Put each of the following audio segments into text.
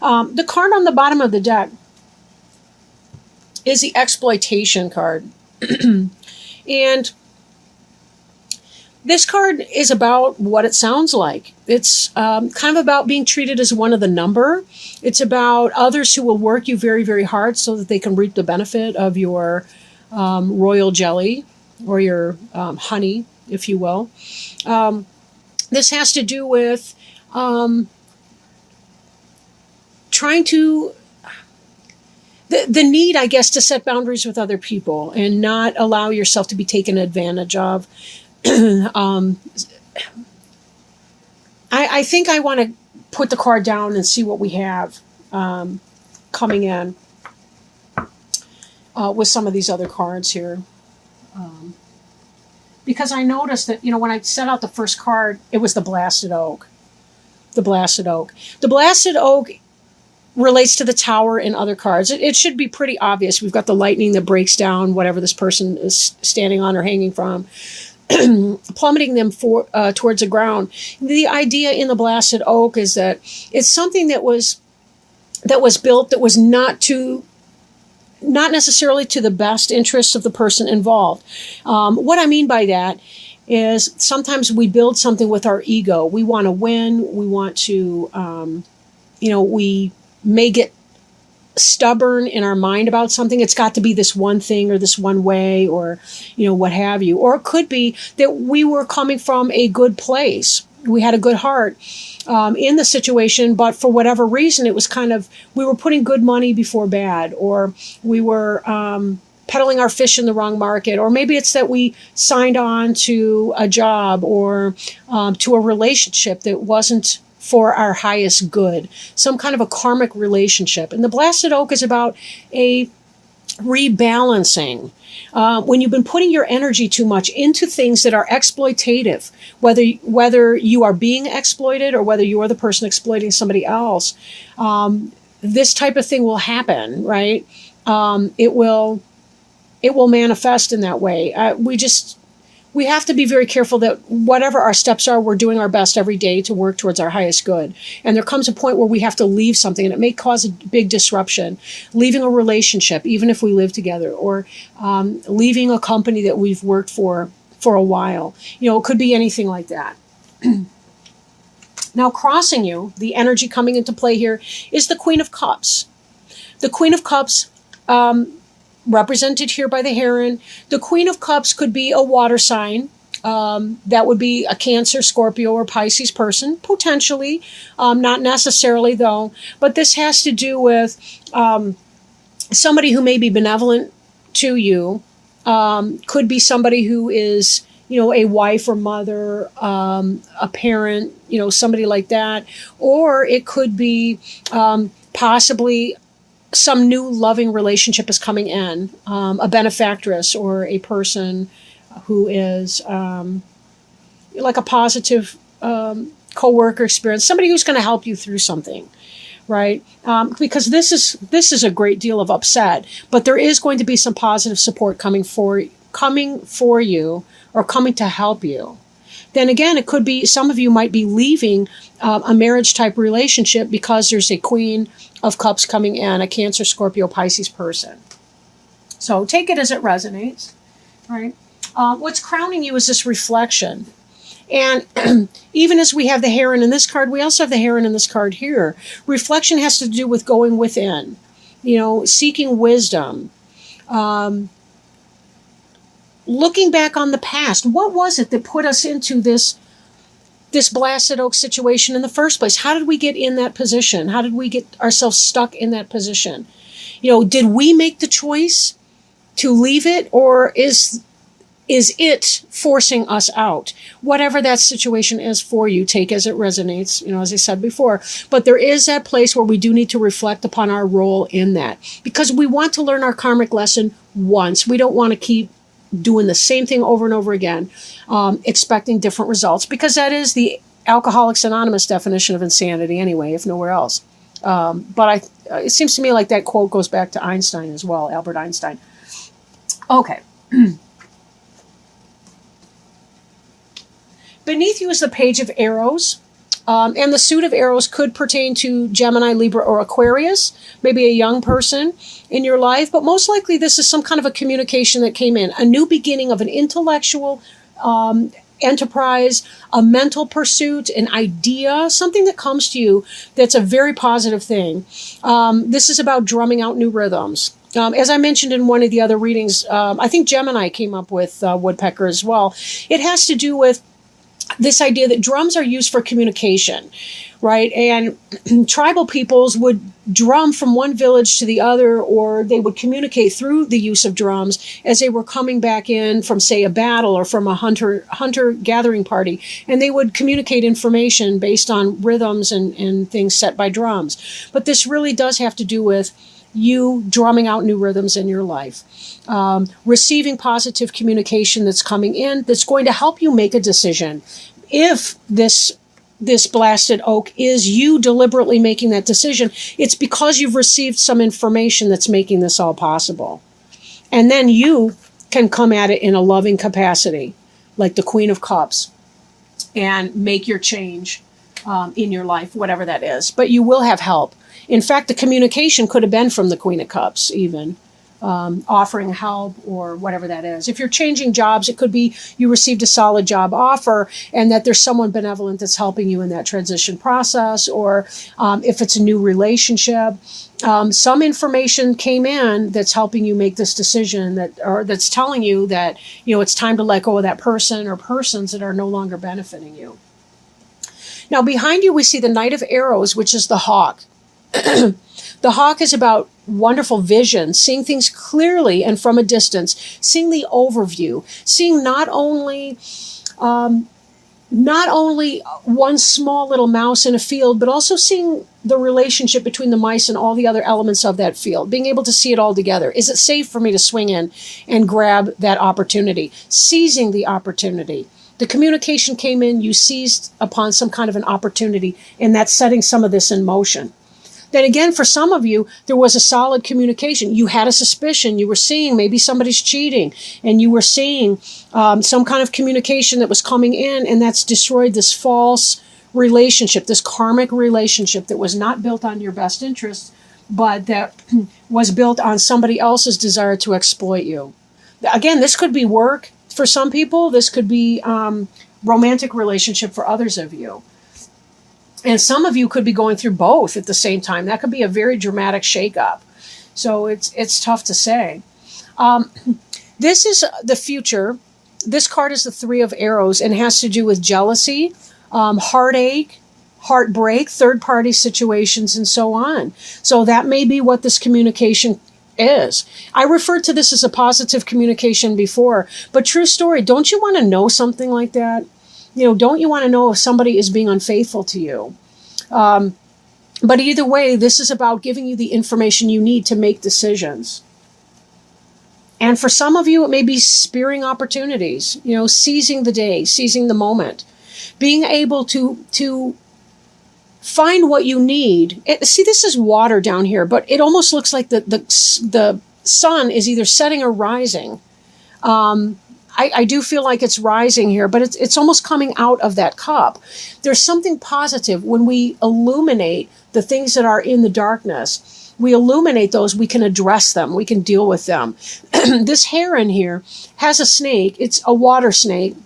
The card on the bottom of the deck is the exploitation card. And this card is about what it sounds like. It's kind of about being treated as one of the number. It's about others who will work you very, very hard so that they can reap the benefit of your royal jelly or your honey, if you will. This has to do with trying to the need, I guess, to set boundaries with other people and not allow yourself to be taken advantage of. I think I want to put the card down and see what we have coming in with some of these other cards here. Because I noticed that, when I set out the first card, it was the Blasted Oak. The Blasted Oak. The Blasted Oak relates to the Tower in other cards. It should be pretty obvious. We've got the lightning that breaks down whatever this person is standing on or hanging from, plummeting them towards the ground. The idea in the Blasted Oak is that it's something that was built that was not necessarily to the best interests of the person involved. What I mean by that is sometimes we build something with our ego. We want to win. We want to, we may get stubborn in our mind about something. It's got to be this one thing or this one way or, what have you. Or it could be that we were coming from a good place. We had a good heart in the situation, but for whatever reason, it was we were putting good money before bad, or we were peddling our fish in the wrong market, or maybe it's that we signed on to a job or to a relationship that wasn't for our highest good, some kind of a karmic relationship. And the Blasted Oak is about a rebalancing. When you've been putting your energy too much into things that are exploitative, whether you are being exploited or whether you are the person exploiting somebody else, this type of thing will happen, right? It will manifest in that way. We have to be very careful that whatever our steps are, we're doing our best every day to work towards our highest good. And there comes a point where we have to leave something, and it may cause a big disruption. Leaving a relationship, even if we live together, or leaving a company that we've worked for a while. It could be anything like that. Now, crossing you, the energy coming into play here is the Queen of Cups. The Queen of Cups, represented here by the heron. The Queen of Cups could be a water sign. That would be a Cancer, Scorpio, or Pisces person, potentially. Not necessarily, though. But this has to do with somebody who may be benevolent to you. Could be somebody who is, a wife or mother, a parent, somebody like that. Or it could be possibly some new loving relationship is coming in, a benefactress or a person who is like a positive co-worker experience, somebody who's going to help you through something, right? Because this is a great deal of upset, but there is going to be some positive support coming for you or coming to help you. Then again, it could be some of you might be leaving a marriage type relationship because there's a Queen of Cups coming in, a Cancer, Scorpio, Pisces person. So take it as it resonates, right? What's crowning you is this reflection. And even as we have the heron in this card, we also have the heron in this card here. Reflection has to do with going within, seeking wisdom, looking back on the past. What was it that put us into this Blasted Oak situation in the first place? How did we get in that position? How did we get ourselves stuck in that position? Did we make the choice to leave it, or is it forcing us out? Whatever that situation is for you, take as it resonates, as I said before. But there is that place where we do need to reflect upon our role in that, because we want to learn our karmic lesson once. We don't want to keep doing the same thing over and over again, expecting different results, because that is the Alcoholics Anonymous definition of insanity anyway, if nowhere else. But it seems to me like that quote goes back to Einstein as well, Albert Einstein. Okay. Beneath you is the Page of Arrows. And the suit of arrows could pertain to Gemini, Libra, or Aquarius, maybe a young person in your life. But most likely this is some kind of a communication that came in, a new beginning of an intellectual enterprise, a mental pursuit, an idea, something that comes to you that's a very positive thing. This is about drumming out new rhythms. As I mentioned in one of the other readings, I think Gemini came up with woodpecker as well. It has to do with this idea that drums are used for communication, right? And tribal peoples would drum from one village to the other, or they would communicate through the use of drums as they were coming back in from, say, a battle or from a hunter-gathering party. And they would communicate information based on rhythms and things set by drums. But this really does have to do with you drumming out new rhythms in your life, receiving positive communication that's coming in that's going to help you make a decision. If this blasted oak is you deliberately making that decision, it's because you've received some information that's making this all possible. And then you can come at it in a loving capacity, like the Queen of Cups, and make your change in your life, whatever that is. But you will have help. In fact, the communication could have been from the Queen of Cups, even offering help or whatever that is. If you're changing jobs, it could be you received a solid job offer and that there's someone benevolent that's helping you in that transition process. Or if it's a new relationship, some information came in that's helping you make this decision, that's telling you that, it's time to let go of that person or persons that are no longer benefiting you. Now, behind you, we see the Knight of Arrows, which is the hawk. The hawk is about wonderful vision, seeing things clearly and from a distance, seeing the overview, seeing not only one small little mouse in a field, but also seeing the relationship between the mice and all the other elements of that field, being able to see it all together. Is it safe for me to swing in and grab that opportunity? Seizing the opportunity. The communication came in, you seized upon some kind of an opportunity, and that's setting some of this in motion. Then again, for some of you, there was a solid communication. You had a suspicion. You were seeing maybe somebody's cheating, and you were seeing some kind of communication that was coming in, and that's destroyed this false relationship, this karmic relationship that was not built on your best interests, but that was built on somebody else's desire to exploit you. Again, this could be work for some people. This could be romantic relationship for others of you. And some of you could be going through both at the same time. That could be a very dramatic shakeup. So it's tough to say. This is the future. This card is the Three of Arrows and has to do with jealousy, heartache, heartbreak, third-party situations, and so on. So that may be what this communication is. I referred to this as a positive communication before, but true story, don't you want to know something like that? Don't you want to know if somebody is being unfaithful to you? But either way, this is about giving you the information you need to make decisions. And for some of you, it may be spearing opportunities, seizing the day, seizing the moment, being able to find what you need. See, this is water down here, but it almost looks like the sun is either setting or rising. I do feel like it's rising here, but it's almost coming out of that cup. There's something positive when we illuminate the things that are in the darkness. We illuminate those, we can address them, we can deal with them. This heron here has a snake. It's a water snake.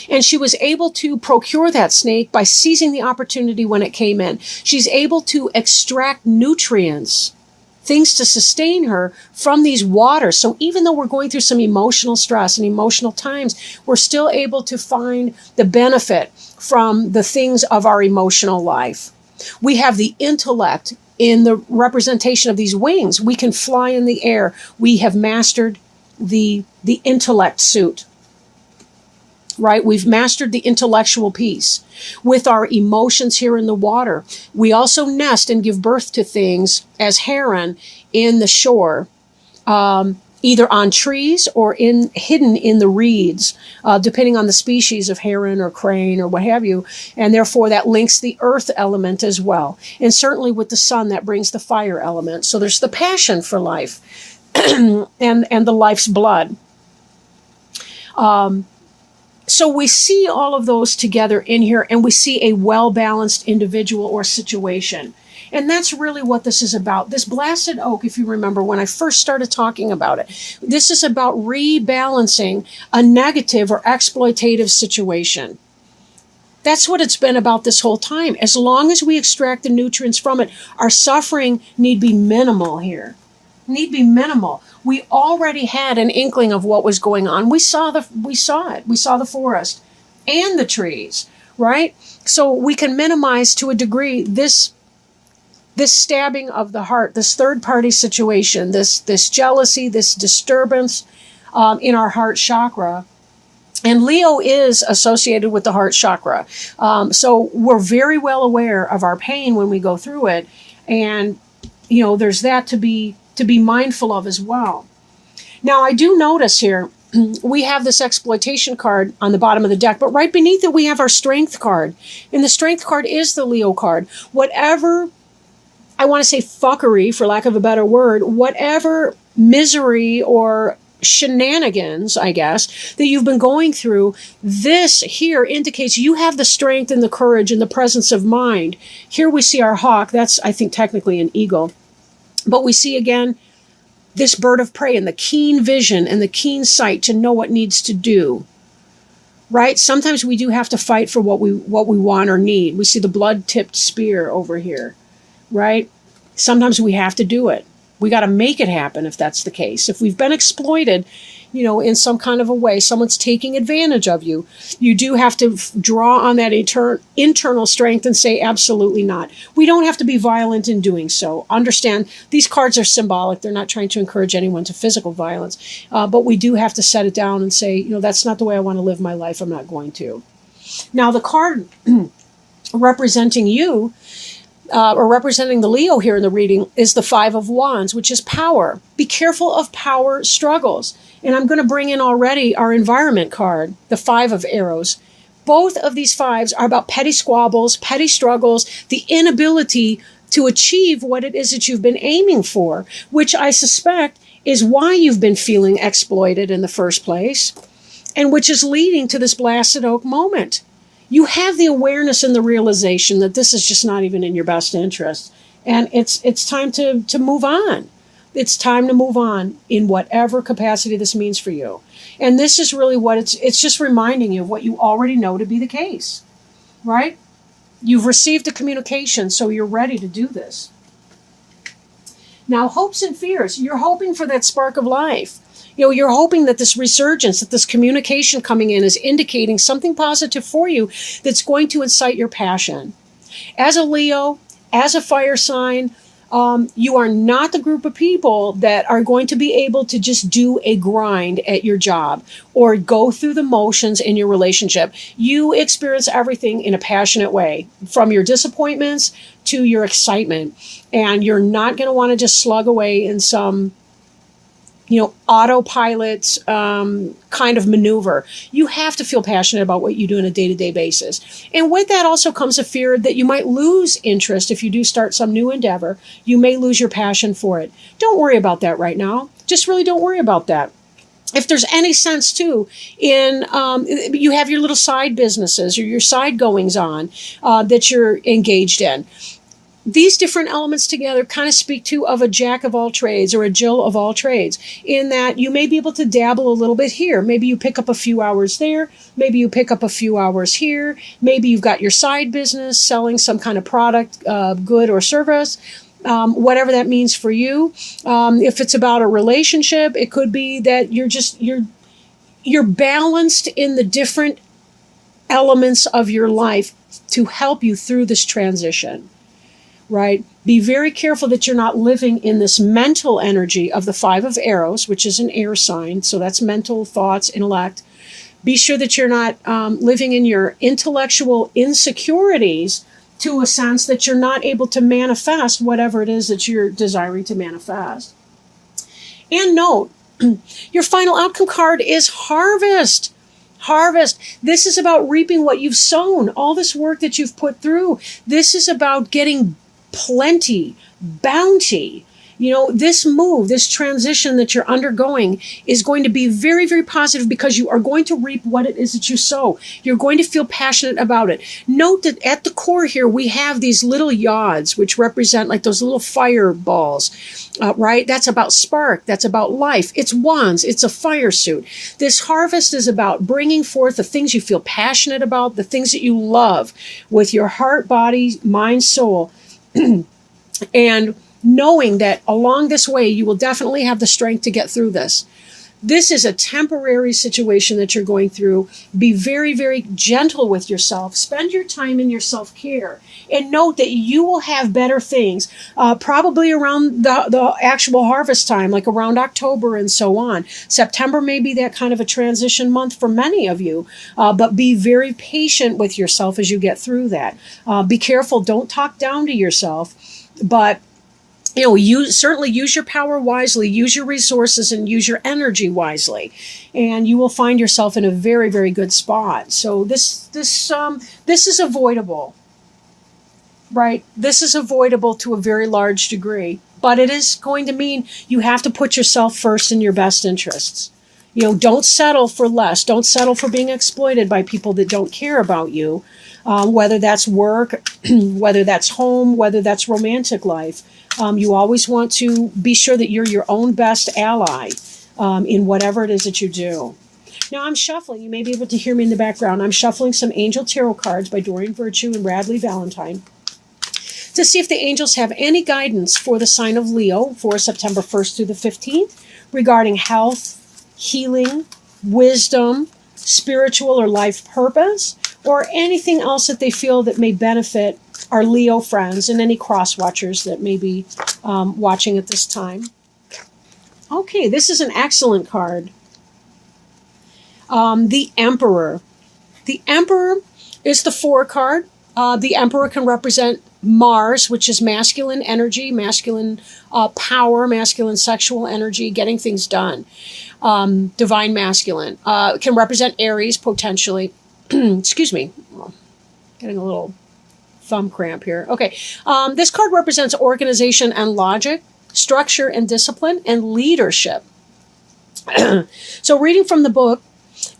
And she was able to procure that snake by seizing the opportunity when it came in. She's able to extract nutrients, things to sustain her from these waters. So even though we're going through some emotional stress and emotional times, we're still able to find the benefit from the things of our emotional life. We have the intellect in the representation of these wings. We can fly in the air. We have mastered the intellect suit. Right? We've mastered the intellectual piece. With our emotions here in the water, we also nest and give birth to things as heron in the shore, either on trees or hidden in the reeds, depending on the species of heron or crane or what have you. And therefore that links the earth element as well. And certainly with the sun, that brings the fire element. So there's the passion for life and the life's blood. So we see all of those together in here, and we see a well-balanced individual or situation. And that's really what this is about. This blasted oak, if you remember when I first started talking about it, this is about rebalancing a negative or exploitative situation. That's what it's been about this whole time. As long as we extract the nutrients from it, our suffering need be minimal here. Need be minimal. We already had an inkling of what was going on. We saw it. We saw the forest and the trees, right? So we can minimize to a degree this stabbing of the heart, this third-party situation, this jealousy, this disturbance in our heart chakra. And Leo is associated with the heart chakra. So we're very well aware of our pain when we go through it. And, there's that to be mindful of as well. Now, I do notice here, we have this exploitation card on the bottom of the deck, but right beneath it, we have our strength card. And the strength card is the Leo card. Whatever, I want to say fuckery, for lack of a better word, whatever misery or shenanigans, I guess, that you've been going through, this here indicates you have the strength and the courage and the presence of mind. Here we see our hawk. That's, I think, technically an eagle. But we see again this bird of prey and the keen vision and the keen sight to know what needs to do. Right? Sometimes we do have to fight for what we want or need. We see the blood-tipped spear over here. Right? Sometimes we have to do it. We got to make it happen if that's the case. If we've been exploited, in some kind of a way, someone's taking advantage of you, you do have to draw on that internal strength and say, absolutely not. We don't have to be violent in doing so. Understand, these cards are symbolic. They're not trying to encourage anyone to physical violence. But we do have to set it down and say, that's not the way I want to live my life. I'm not going to. Now, the card representing you, or representing the Leo here in the reading, is the Five of Wands, which is power. Be careful of power struggles. And I'm going to bring in already our environment card, the Five of Arrows. Both of these fives are about petty squabbles, petty struggles, the inability to achieve what it is that you've been aiming for, which I suspect is why you've been feeling exploited in the first place, and which is leading to this blasted oak moment. You have the awareness and the realization that this is just not even in your best interest. And it's time to move on. It's time to move on in whatever capacity this means for you. And this is really what it's just reminding you of what you already know to be the case, right? You've received a communication, so you're ready to do this. Now, hopes and fears. You're hoping for that spark of life. You're hoping that this resurgence, that this communication coming in is indicating something positive for you that's going to incite your passion. As a Leo, as a fire sign, you are not the group of people that are going to be able to just do a grind at your job or go through the motions in your relationship. You experience everything in a passionate way, from your disappointments to your excitement. And you're not going to want to just slug away in some autopilot kind of maneuver. You have to feel passionate about what you do on a day-to-day basis. And with that also comes a fear that you might lose interest if you do start some new endeavor. You may lose your passion for it. Don't worry about that right now. Just really don't worry about that. If there's any sense too in, you have your little side businesses or your side goings on that you're engaged in. These different elements together kind of speak to of a jack of all trades or a Jill of all trades, in that you may be able to dabble a little bit here. Maybe you pick up a few hours there. Maybe you pick up a few hours here. Maybe you've got your side business selling some kind of product, good or service, whatever that means for you. If it's about a relationship, it could be that you're balanced in the different elements of your life to help you through this transition. Right? Be very careful that you're not living in this mental energy of the Five of Arrows, which is an air sign. So that's mental, thoughts, intellect. Be sure that you're not living in your intellectual insecurities to a sense that you're not able to manifest whatever it is that you're desiring to manifest. And note, your final outcome card is Harvest. Harvest. This is about reaping what you've sown, all this work that you've put through. This is about getting plenty, bounty, This move, this transition that you're undergoing is going to be very, very positive because you are going to reap what it is that you sow. You're going to feel passionate about it. Note that at the core here, we have these little yods, which represent like those little fireballs, right? That's about spark. That's about life. It's wands. It's a fire suit. This harvest is about bringing forth the things you feel passionate about, the things that you love with your heart, body, mind, soul, and knowing that along this way, you will definitely have the strength to get through this. This is a temporary situation that you're going through. Be very, very gentle with yourself. Spend your time in your self-care. And note that you will have better things, probably around the actual harvest time, like around October and so on. September may be that kind of a transition month for many of you, but be very patient with yourself as you get through that. Be careful. Don't talk down to yourself, but you certainly use your power wisely, use your resources, and use your energy wisely, and you will find yourself in a very, very good spot. So this is avoidable, right? This is avoidable to a very large degree, but it is going to mean you have to put yourself first in your best interests. Don't settle for less. Don't settle for being exploited by people that don't care about you, whether that's work, whether that's home, whether that's romantic life. You always want to be sure that you're your own best ally in whatever it is that you do. Now I'm shuffling. You may be able to hear me in the background. I'm shuffling some Angel Tarot cards by Doreen Virtue and Radley Valentine to see if the angels have any guidance for the sign of Leo for September 1st through the 15th regarding health, healing, wisdom, spiritual or life purpose, or anything else that they feel that may benefit our Leo friends and any cross watchers that may be watching at this time. Okay, this is an excellent card. The Emperor. The Emperor is the 4 card. The Emperor can represent Mars, which is masculine energy, masculine power, masculine sexual energy, getting things done. Divine masculine. Can represent Aries, potentially. Excuse me. Getting a little thumb cramp here. Okay. This card represents organization and logic, structure and discipline, and leadership. So reading from the book,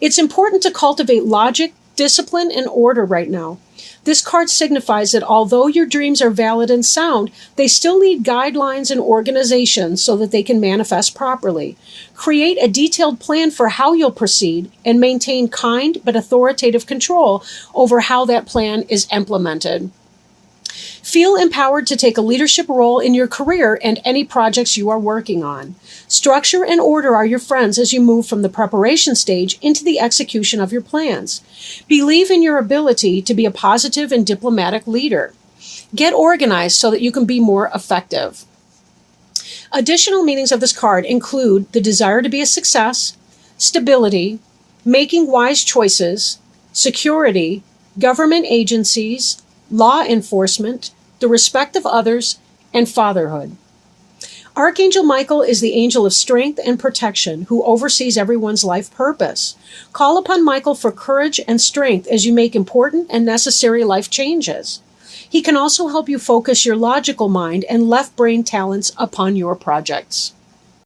it's important to cultivate logic, discipline, and order right now. This card signifies that although your dreams are valid and sound, they still need guidelines and organization so that they can manifest properly. Create a detailed plan for how you'll proceed and maintain kind but authoritative control over how that plan is implemented. Feel empowered to take a leadership role in your career and any projects you are working on. Structure and order are your friends as you move from the preparation stage into the execution of your plans. Believe in your ability to be a positive and diplomatic leader. Get organized so that you can be more effective. Additional meanings of this card include the desire to be a success, stability, making wise choices, security, government agencies, law enforcement, the respect of others, and fatherhood. Archangel Michael is the angel of strength and protection who oversees everyone's life purpose. Call upon Michael for courage and strength as you make important and necessary life changes. He can also help you focus your logical mind and left brain talents upon your projects.